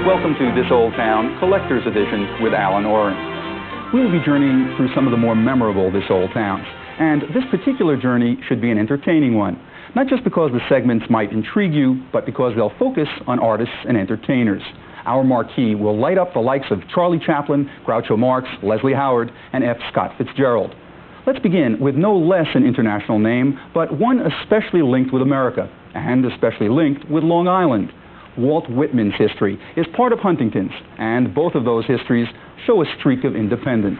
Welcome to This Old Town Collector's Edition with Alan Oren. We will be journeying through some of the more memorable This Old Towns, and this particular journey should be an entertaining one. Not just because the segments might intrigue you, but because they'll focus on artists and entertainers. Our marquee will light up the likes of Charlie Chaplin, Groucho Marx, Leslie Howard, and F. Scott Fitzgerald. Let's begin with no less an international name, but one especially linked with America, and especially linked with Long Island. Walt Whitman's history is part of Huntington's, and both of those histories show a streak of independence.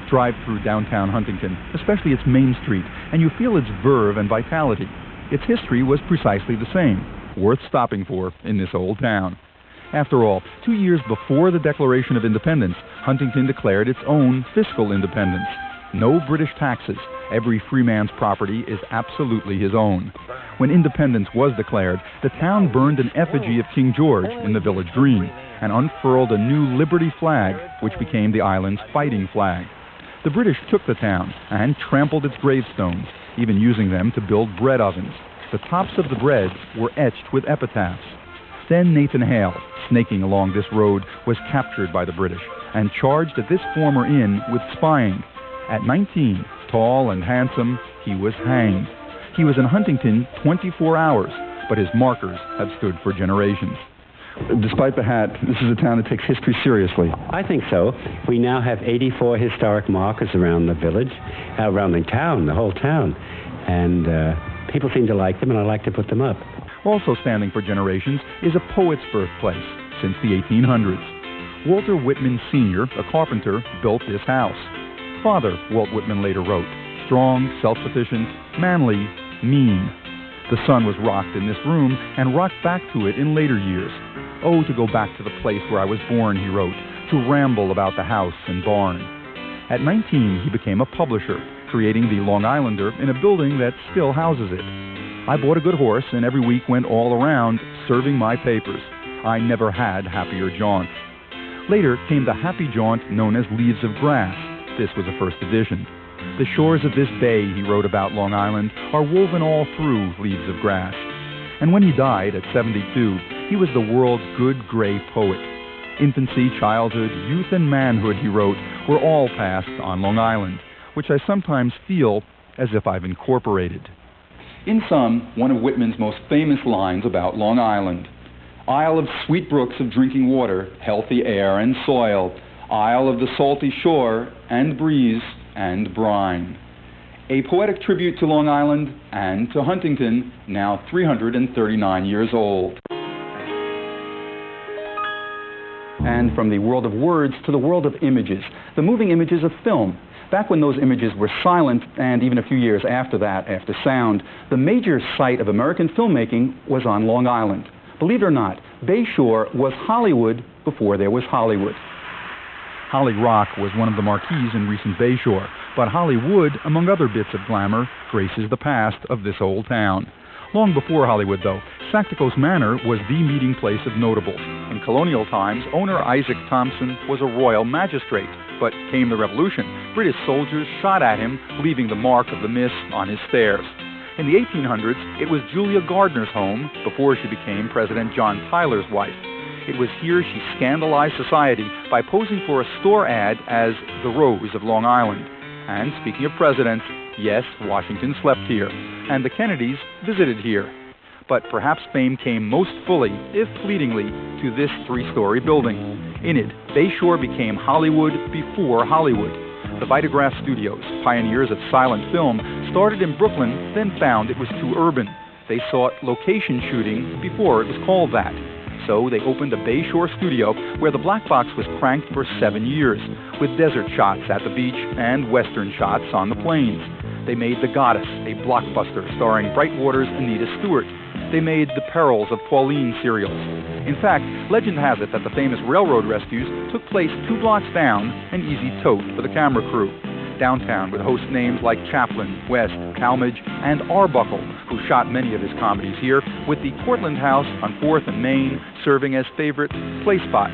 Drive through downtown Huntington, especially its main street, and you feel its verve and vitality. Its history was precisely the same, worth stopping for in this old town. After all, 2 years before the Declaration of Independence, Huntington declared its own fiscal independence. No British taxes. Every free man's property is absolutely his own. When independence was declared, the town burned an effigy of King George in the village green and unfurled a new Liberty flag, which became the island's fighting flag. The British took the town and trampled its gravestones, even using them to build bread ovens. The tops of the breads were etched with epitaphs. Then Nathan Hale, snaking along this road, was captured by the British and charged at this former inn with spying. At 19, tall and handsome, he was hanged. He was in Huntington 24 hours, but his markers have stood for generations. Despite the hat, this is a town that takes history seriously. I think so. We now have 84 historic markers around the village, around the town, the whole town. And people seem to like them, and I like to put them up. Also standing for generations is a poet's birthplace since the 1800s. Walter Whitman Sr., a carpenter, built this house. Father, Walt Whitman later wrote, strong, self-sufficient, manly, mean. The son was rocked in this room and rocked back to it in later years. Oh, to go back to the place where I was born, he wrote, to ramble about the house and barn. At 19, he became a publisher, creating the Long Islander in a building that still houses it. I bought a good horse and every week went all around serving my papers. I never had happier jaunts. Later came the happy jaunt known as Leaves of Grass. This was a first edition. The shores of this bay, he wrote about Long Island, are woven all through Leaves of Grass. And when he died at 72, he was the world's good gray poet. Infancy, childhood, youth, and manhood, he wrote, were all passed on Long Island, which I sometimes feel as if I've incorporated. In sum, one of Whitman's most famous lines about Long Island. Isle of sweet brooks of drinking water, healthy air and soil, isle of the salty shore and breeze and brine. A poetic tribute to Long Island and to Huntington, now 339 years old. And from the world of words to the world of images, the moving images of film. Back when those images were silent, and even a few years after that, after sound, the major site of American filmmaking was on Long Island. Believe it or not, Bayshore was Hollywood before there was Hollywood. Holly Rock was one of the marquees in recent Bayshore, but Hollywood, among other bits of glamour, graces the past of this old town. Long before Hollywood, though, Sacticos Manor was the meeting place of notables. In colonial times, owner Isaac Thompson was a royal magistrate, but came the Revolution. British soldiers shot at him, leaving the mark of the miss on his stairs. In the 1800s, it was Julia Gardner's home before she became President John Tyler's wife. It was here she scandalized society by posing for a store ad as the Rose of Long Island. And speaking of presidents, yes, Washington slept here, and the Kennedys visited here. But perhaps fame came most fully, if fleetingly, to this three-story building. In it, Bayshore became Hollywood before Hollywood. The Vitagraph Studios, pioneers of silent film, started in Brooklyn, then found it was too urban. They sought location shooting before it was called that. So they opened a Bayshore studio where the black box was cranked for 7 years, with desert shots at the beach and western shots on the plains. They made The Goddess, a blockbuster starring Brightwater's Anita Stewart. They made The Perils of Pauline serials. In fact, legend has it that the famous railroad rescues took place 2 blocks down, an easy tote for the camera crew. Downtown would host names like Chaplin, West, Talmadge, and Arbuckle, who shot many of his comedies here, with the Cortlandt House on 4th and Main serving as favorite play spot.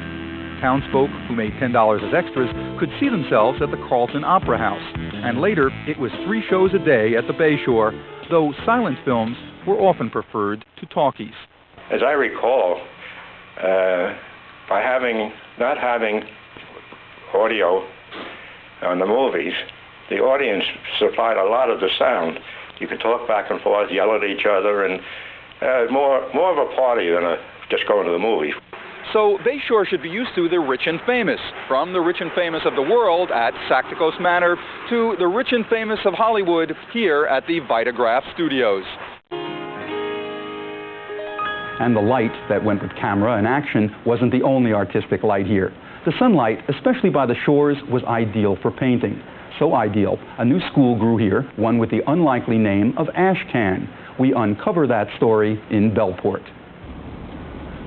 Townsfolk who made $10 as extras could see themselves at the Carlton Opera House. And later, it was 3 shows a day at the Bayshore, though silent films were often preferred to talkies. As I recall, by not having audio on the movies, the audience supplied a lot of the sound. You could talk back and forth, yell at each other, and more of a party than just going to the movies. So they sure should be used to the rich and famous, from the rich and famous of the world at Sacticos Manor to the rich and famous of Hollywood here at the Vitagraph Studios. And the light that went with camera and action wasn't the only artistic light here. The sunlight, especially by the shores, was ideal for painting. So ideal, a new school grew here, one with the unlikely name of Ashcan. We uncover that story in Belfort.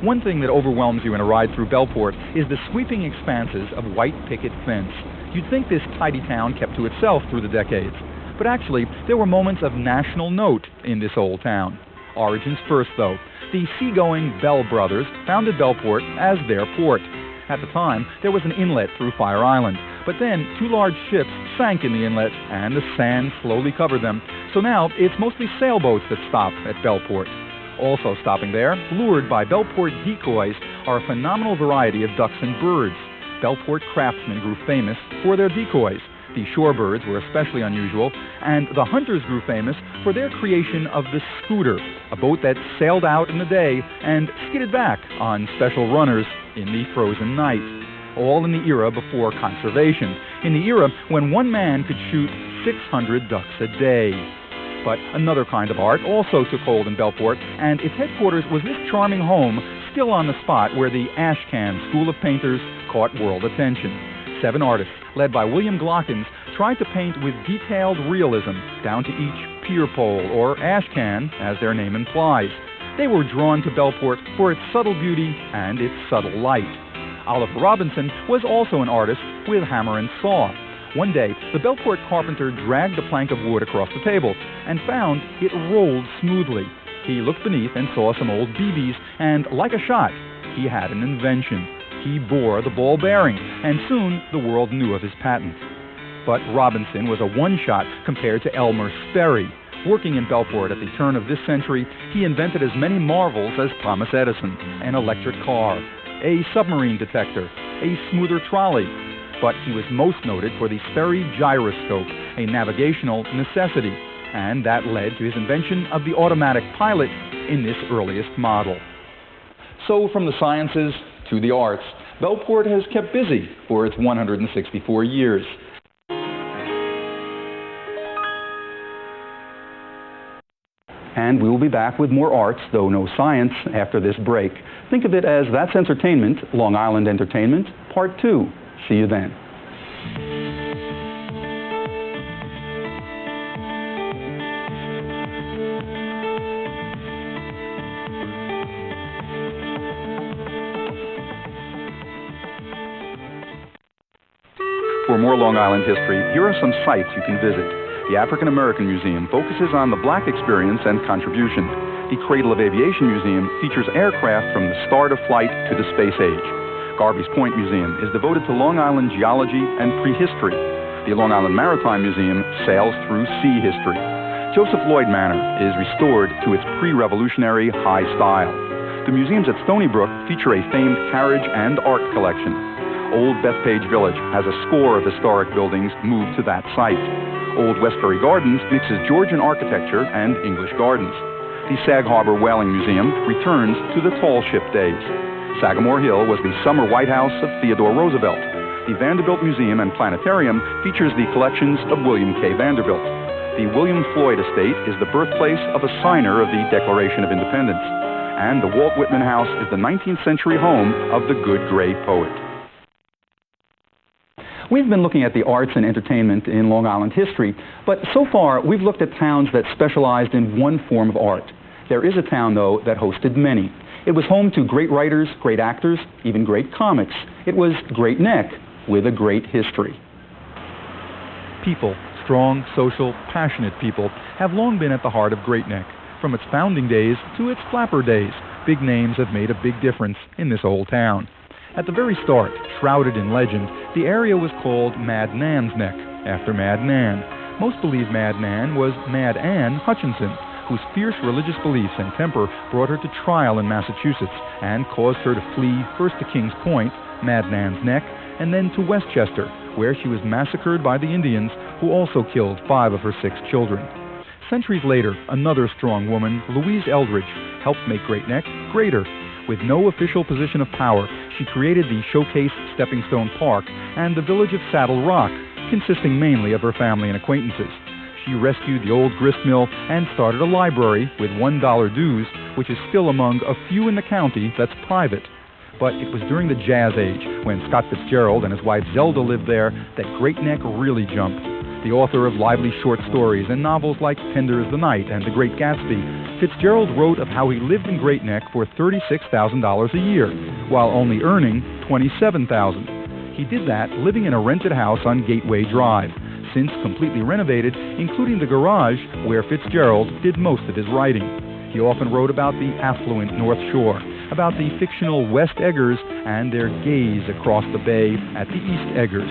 One thing that overwhelms you in a ride through Belfort is the sweeping expanses of white picket fence. You'd think this tidy town kept to itself through the decades. But actually, there were moments of national note in this old town. Origins first, though. The seagoing Bell brothers founded Belfort as their port. At the time, there was an inlet through Fire Island, but then 2 large ships sank in the inlet and the sand slowly covered them. So now it's mostly sailboats that stop at Belfort. Also stopping there, lured by Belfort decoys, are a phenomenal variety of ducks and birds. Belfort craftsmen grew famous for their decoys. The shorebirds were especially unusual, and the hunters grew famous for their creation of the scooter, a boat that sailed out in the day and skidded back on special runners in the frozen night. All in the era before conservation, in the era when one man could shoot 600 ducks a day. But another kind of art also took hold in Belfort, and its headquarters was this charming home still on the spot where the Ashcan School of Painters caught world attention. 7 artists, led by William Glockens, tried to paint with detailed realism down to each pier pole, or ashcan, as their name implies. They were drawn to Belfort for its subtle beauty and its subtle light. Oliver Robinson was also an artist with hammer and saw. One day, the Belfort carpenter dragged a plank of wood across the table and found it rolled smoothly. He looked beneath and saw some old BBs, and like a shot, he had an invention. He bore the ball bearing, and soon the world knew of his patent. But Robinson was a one-shot compared to Elmer Sperry. Working in Belfort at the turn of this century, he invented as many marvels as Thomas Edison: an electric car, a submarine detector, a smoother trolley. But he was most noted for the Sperry gyroscope, a navigational necessity, and that led to his invention of the automatic pilot in this earliest model. So from the sciences to the arts, Belfort has kept busy for its 164 years. And we will be back with more arts, though no science, after this break. Think of it as That's Entertainment, Long Island Entertainment, Part 2. See you then. For more Long Island history, here are some sites you can visit. The African American Museum focuses on the black experience and contribution. The Cradle of Aviation Museum features aircraft from the start of flight to the space age. Garvey's Point Museum is devoted to Long Island geology and prehistory. The Long Island Maritime Museum sails through sea history. Joseph Lloyd Manor is restored to its pre-revolutionary high style. The museums at Stony Brook feature a famed carriage and art collection. Old Bethpage Village has a score of historic buildings moved to that site. Old Westbury Gardens mixes Georgian architecture and English gardens. The Sag Harbor Whaling Museum returns to the tall ship days. Sagamore Hill was the summer White House of Theodore Roosevelt. The Vanderbilt Museum and Planetarium features the collections of William K. Vanderbilt. The William Floyd Estate is the birthplace of a signer of the Declaration of Independence. And the Walt Whitman House is the 19th century home of the Good Gray poet. We've been looking at the arts and entertainment in Long Island history, but so far we've looked at towns that specialized in one form of art. There is a town, though, that hosted many. It was home to great writers, great actors, even great comics. It was Great Neck, with a great history. People, strong, social, passionate people, have long been at the heart of Great Neck. From its founding days to its flapper days, big names have made a big difference in this old town. At the very start, shrouded in legend, the area was called Mad Nan's Neck, after Mad Nan. Most believe Mad Nan was Mad Ann Hutchinson, whose fierce religious beliefs and temper brought her to trial in Massachusetts and caused her to flee first to Kings Point, Mad Nan's Neck, and then to Westchester, where she was massacred by the Indians, who also killed 5 of her 6 children. Centuries later, another strong woman, Louise Eldridge, helped make Great Neck greater. With no official position of power, she created the Showcase Stepping Stone Park and the village of Saddle Rock, consisting mainly of her family and acquaintances. She rescued the old grist mill and started a library with $1 dues, which is still among a few in the county that's private. But it was during the Jazz Age, when Scott Fitzgerald and his wife Zelda lived there, that Great Neck really jumped. The author of lively short stories and novels like Tender as the Night and The Great Gatsby, Fitzgerald wrote of how he lived in Great Neck for $36,000 a year, while only earning $27,000. He did that living in a rented house on Gateway Drive, since completely renovated, including the garage where Fitzgerald did most of his writing. He often wrote about the affluent North Shore, about the fictional West Eggers and their gaze across the bay at the East Eggers.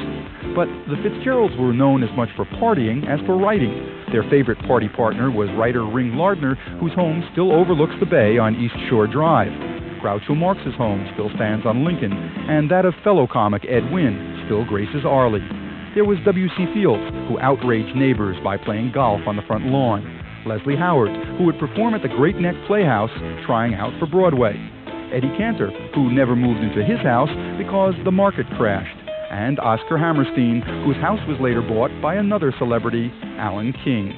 But the Fitzgeralds were known as much for partying as for writing. Their favorite party partner was writer Ring Lardner, whose home still overlooks the bay on East Shore Drive. Groucho Marx's home still stands on Lincoln, and that of fellow comic Ed Wynn still graces Arley. There was W.C. Fields, who outraged neighbors by playing golf on the front lawn. Leslie Howard, who would perform at the Great Neck Playhouse, trying out for Broadway. Eddie Cantor, who never moved into his house because the market crashed. And Oscar Hammerstein, whose house was later bought by another celebrity, Alan King.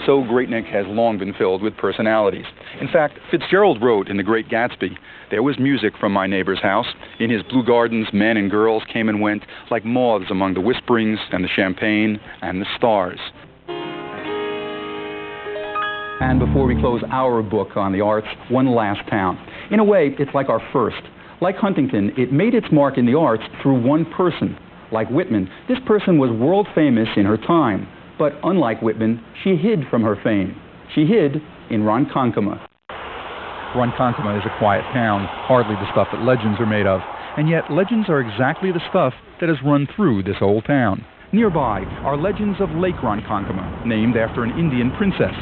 So Great Neck has long been filled with personalities. In fact, Fitzgerald wrote in The Great Gatsby, "There was music from my neighbor's house. In his blue gardens, men and girls came and went like moths among the whisperings and the champagne and the stars." And before we close our book on the arts, one last town. In a way, it's like our first. Like Huntington, it made its mark in the arts through one person. Like Whitman, this person was world famous in her time. But unlike Whitman, she hid from her fame. She hid in Ronkonkoma. Ronkonkoma is a quiet town, hardly the stuff that legends are made of. And yet, legends are exactly the stuff that has run through this old town. Nearby are legends of Lake Ronkonkoma, named after an Indian princess.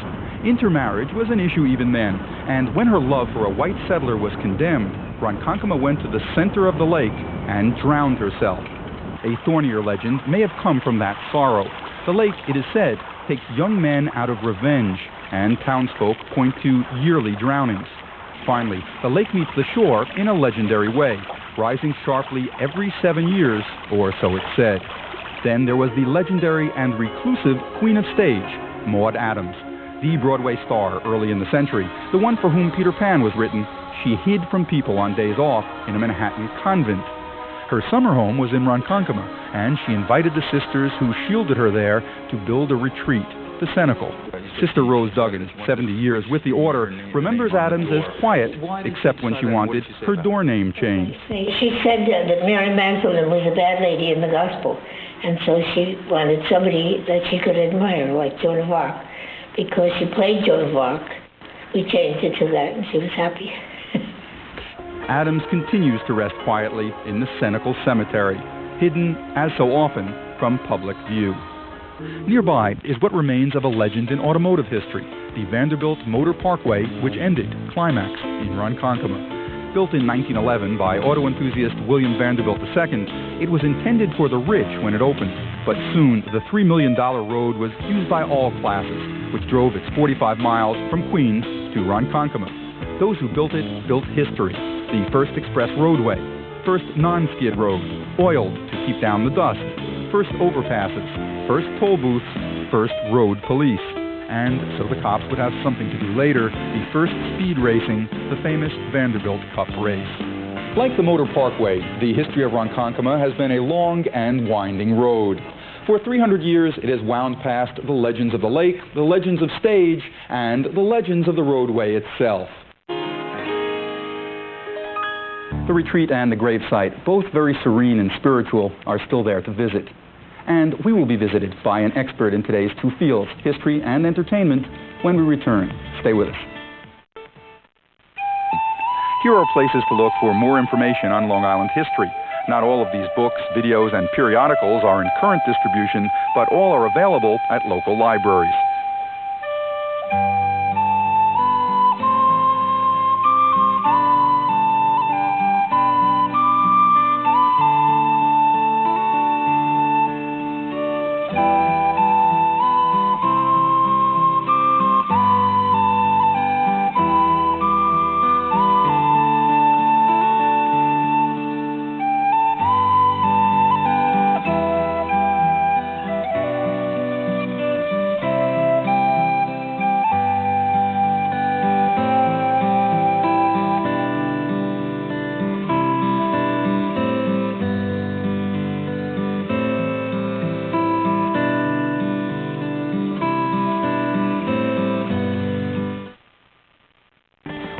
Intermarriage was an issue even then, and when her love for a white settler was condemned, Ronkonkoma went to the center of the lake and drowned herself. A thornier legend may have come from that sorrow. The lake, it is said, takes young men out of revenge, and townsfolk point to yearly drownings. Finally, the lake meets the shore in a legendary way, rising sharply every 7 years, or so it's said. Then there was the legendary and reclusive Queen of Stage, Maude Adams. The Broadway star early in the century, the one for whom Peter Pan was written, she hid from people on days off in a Manhattan convent. Her summer home was in Ronkonkoma, and she invited the sisters who shielded her there to build a retreat, the Cenacle. Sister Rose Duggan, 70 years with the order, remembers Adams as quiet, except when she wanted her door name changed. She said that Mary Magdalene was a bad lady in the gospel, and so she wanted somebody that she could admire, like Joan of Arc. Because she played Joan of Arc, we changed it to that, and she was happy. Adams continues to rest quietly in the Cenacle Cemetery, hidden, as so often, from public view. Nearby is what remains of a legend in automotive history, the Vanderbilt Motor Parkway, which ended, climax, in Ronkonkoma. Built in 1911 by auto enthusiast William Vanderbilt II, it was intended for the rich when it opened, but soon the $3 million road was used by all classes, which drove its 45 miles from Queens to Ronkonkoma. Those who built it built history. The first express roadway, first non-skid road, oiled to keep down the dust, first overpasses, first toll booths, first road police. And so the cops would have something to do later, the first speed racing, the famous Vanderbilt Cup race. Like the Motor Parkway, the history of Ronkonkoma has been a long and winding road. For 300 years, it has wound past the legends of the lake, the legends of stage, and the legends of the roadway itself. The retreat and the gravesite, both very serene and spiritual, are still there to visit. And we will be visited by an expert in today's two fields, history and entertainment, when we return. Stay with us. Here are places to look for more information on Long Island history. Not all of these books, videos, and periodicals are in current distribution, but all are available at local libraries.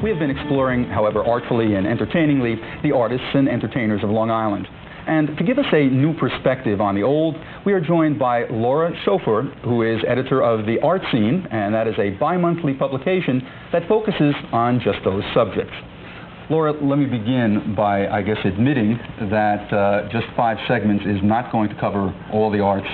We have been exploring, however artfully and entertainingly, the artists and entertainers of Long Island. And to give us a new perspective on the old, we are joined by Laura Chauffeur, who is editor of The Art Scene, and that is a bi-monthly publication that focuses on just those subjects. Laura, let me begin by, I guess, admitting that just 5 segments is not going to cover all the art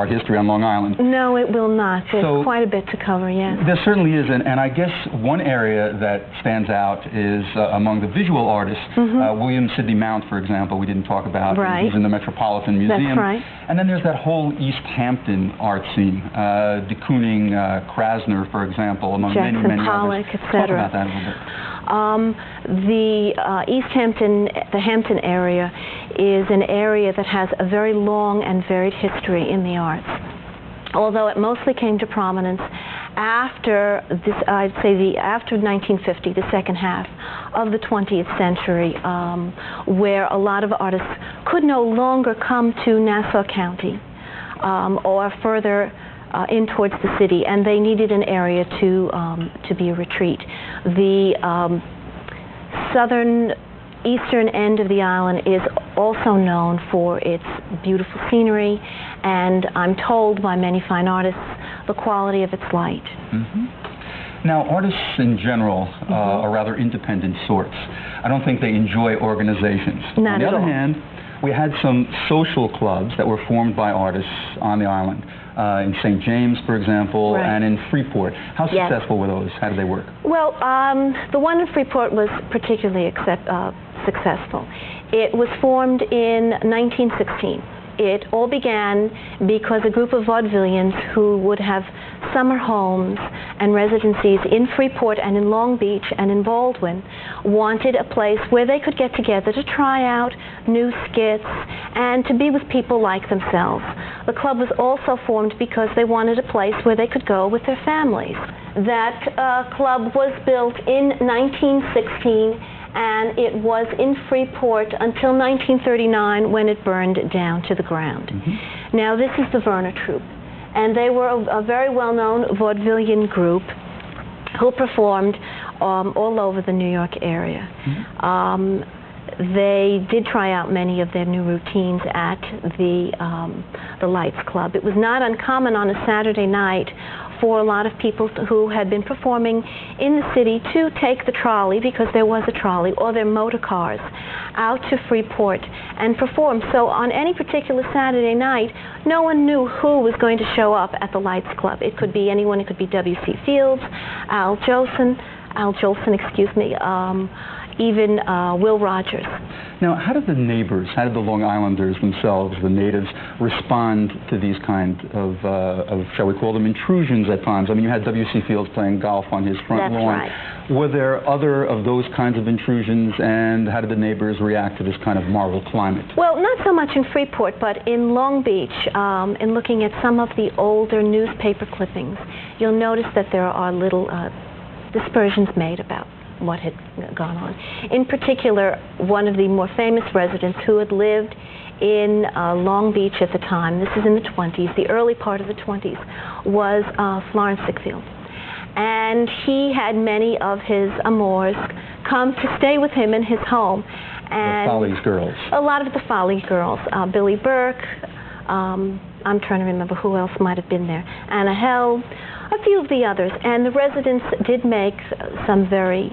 history on Long Island. No, it will not. There's quite a bit to cover, yes. There certainly is, and I guess one area that stands out is among the visual artists. William Sidney Mount, for example, we didn't talk about. Right. He's in the Metropolitan Museum. That's right. And then there's that whole East Hampton art scene. De Kooning, Krasner, for example, among Jackson many Pollock, others. etc. Talk about that a little bit. The East Hampton, the Hampton area, is an area that has a very long and varied history in the arts. Although it mostly came to prominence after this, I'd say after 1950, the second half of the 20th century, where a lot of artists could no longer come to Nassau County or further in towards the city, and they needed an area to be a retreat. The southern eastern end of the island is also known for its beautiful scenery, and I'm told by many fine artists the quality of its light. Now, artists in general are rather independent sorts. I don't think they enjoy organizations. Not on the at other all. hand, we had some social clubs that were formed by artists on the island. In St. James, for example, Right. and in Freeport. How Yes. successful were those? How did they work? Well, the one in Freeport was particularly successful. It was formed in 1916. It all began because a group of vaudevillians who would have summer homes and residencies in Freeport and in Long Beach and in Baldwin wanted a place where they could get together to try out new skits and to be with people like themselves. The club was also formed because they wanted a place where they could go with their families. That club was built in 1916, and it was in Freeport until 1939 when it burned down to the ground. Now this is the Werner Troupe, and they were a very well-known vaudevillian group who performed all over the New York area. They did try out many of their new routines at the Lights Club. It was not uncommon on a Saturday night for a lot of people who had been performing in the city to take the trolley, because there was a trolley, or their motor cars out to Freeport and perform. So on any particular Saturday night, no one knew who was going to show up at the Lights Club. It could be anyone. It could be W.C. Fields, Al Jolson, even Will Rogers. Now, how did the neighbors, how did the Long Islanders themselves, the natives, respond to these kind of shall we call them, intrusions at times? I mean, you had W.C. Fields playing golf on his front lawn. That's right. Were there other of those kinds of intrusions, and how did the neighbors react to this kind of moral climate? Well, not so much in Freeport, but in Long Beach, in looking at some of the older newspaper clippings, you'll notice that there are little dispersions made about what had gone on. In particular, one of the more famous residents who had lived in Long Beach at the time, this is in the 20s, the early part of the 20s, was Florence Sickfield. And he had many of his amours come to stay with him in his home. And the Follies girls. A lot of the Follies girls. Billy Burke, I'm trying to remember who else might have been there. Anna Held, a few of the others. And the residents did make some very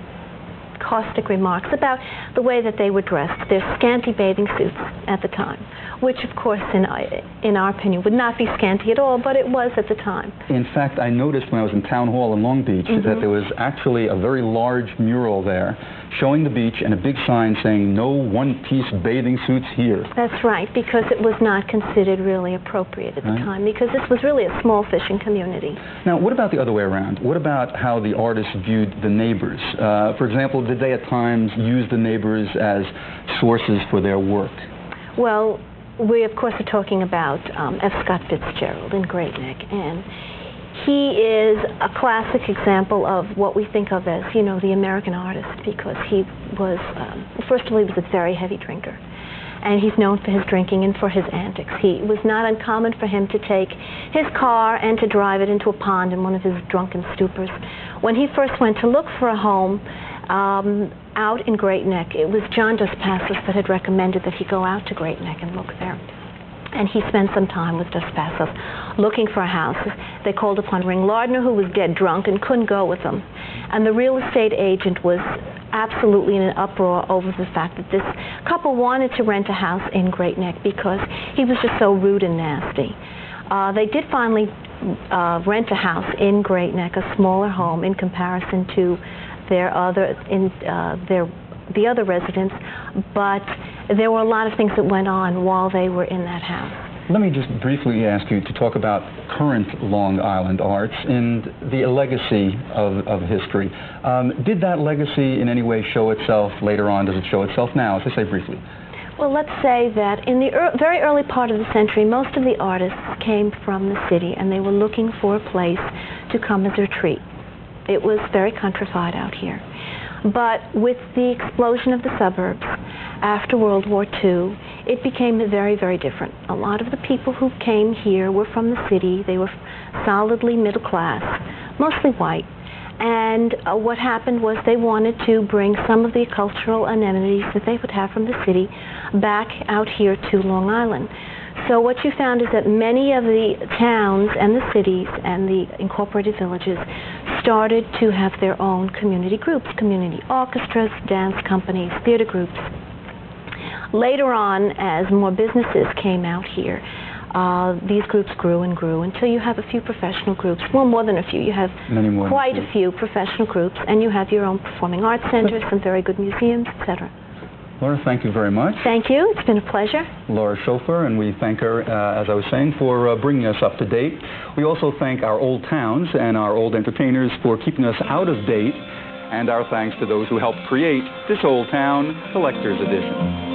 caustic remarks about the way that they were dressed, their scanty bathing suits at the time, which of course in our opinion would not be scanty at all, but it was at the time. In fact, I noticed when I was in Town Hall in Long Beach that there was actually a very large mural there showing the beach and a big sign saying no one-piece bathing suits here. That's right, because it was not considered really appropriate at the time, because this was really a small fishing community. Now, what about the other way around? What about how the artists viewed the neighbors? For example, did they at times use the neighbors as sources for their work? Well, we of course are talking about F. Scott Fitzgerald in Great Neck, and he is a classic example of what we think of as, you know, the American artist, because he was, first of all, he was a very heavy drinker. And he's known for his drinking and for his antics. It was not uncommon for him to take his car and to drive it into a pond in one of his drunken stupors. When he first went to look for a home, out in Great Neck. It was John Dos Passos that had recommended that he go out to Great Neck and look there. And he spent some time with Dos Passos looking for a house. They called upon Ring Lardner, who was dead drunk and couldn't go with them. And the real estate agent was absolutely in an uproar over the fact that this couple wanted to rent a house in Great Neck because he was just so rude and nasty. They did finally rent a house in Great Neck, a smaller home in comparison to the other residents, but there were a lot of things that went on while they were in that house. Let me just briefly ask you to talk about current Long Island arts and the legacy of history. Did that legacy in any way show itself later on? Does it show itself now? As I say briefly. Well, let's say that in the very early part of the century, most of the artists came from the city, and they were looking for a place to come as a retreat. It was very countrified out here. But with the explosion of the suburbs after World War II, it became very, very different. A lot of the people who came here were from the city. They were solidly middle class, mostly white. And what happened was they wanted to bring some of the cultural amenities that they would have from the city back out here to Long Island. So what you found is that many of the towns and the cities and the incorporated villages started to have their own community groups, community orchestras, dance companies, theater groups. Later on, as more businesses came out here, these groups grew and grew until you have a few professional groups. Well, more than a few. You have quite a few professional groups, and you have your own performing arts centers, some very good museums, etc. Laura, thank you very much. Thank you. It's been a pleasure. Laura Chauffeur, and we thank her, as I was saying, for bringing us up to date. We also thank our old towns and our old entertainers for keeping us out of date, and our thanks to those who helped create this Old Town Collector's Edition.